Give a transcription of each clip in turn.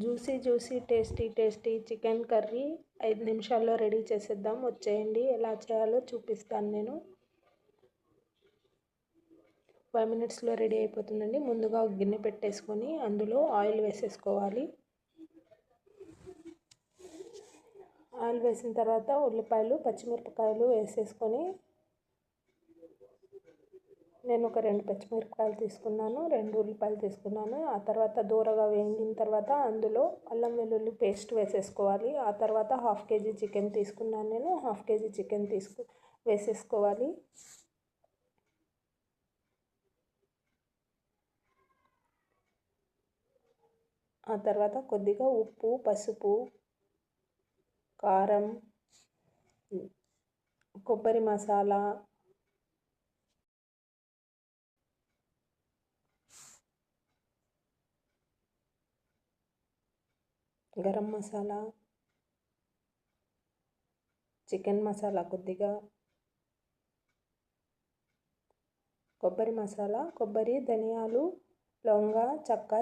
Juicy juicy tasty tasty chicken curry 5 నిమిషాల్లో ready చేసేద్దాం. వచ్చేయండి, ఎలా చేయాలో చూపిస్తాను నేను. 5 మినిట్స్లో రెడీ అయిపోతుందండి. ముందుగా ఒక గిన్నె పెట్టేసుకొని అందులో ఆయిల్ వేసేసుకోవాలి. ఆయిల్ వేసిన తర్వాత ఉల్లిపాయలు పచ్చిమిరపకాయలు వేసేసుకొని, నేను ఒక 2 పచ్చిమిరపకాయలు తీసుకున్నాను, 2 ఉల్లిపాయలు తీసుకున్నాను. ఆ తర్వాత దూరగా వేగిన తర్వాత అందులో అల్లం వెల్లుల్లి పేస్ట్ వేసేసుకోవాలి. ఆ తర్వాత 1/2 kg చికెన్ తీసుకున్నాను నేను. 1/2 kg చికెన్ వేసేసుకోవాలి. ఆ తర్వాత కొద్దిగా ఉప్పు, పసుపు, కారం, కొబ్బరి మసాలా, గరం మసాలా, చికెన్ మసాలా కొద్దిగా, కొబ్బరి మసాలా, కొబ్బరి, ధనియాలు, లవంగ, చెక్క,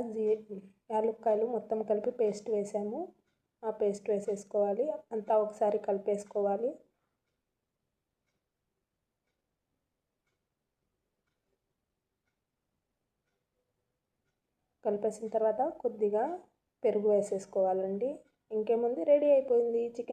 యాలక్కాయలు మొత్తం కలిపి పేస్ట్ వేసాము. ఆ పేస్ట్ వేసేసుకోవాలి. అంతా ఒకసారి కలిపేసుకోవాలి. కలిపేసిన తర్వాత కొద్దిగా పెరుగు వేసేసుకోవాలండి. ఇంకేముంది, రెడీ అయిపోయింది చికెన్.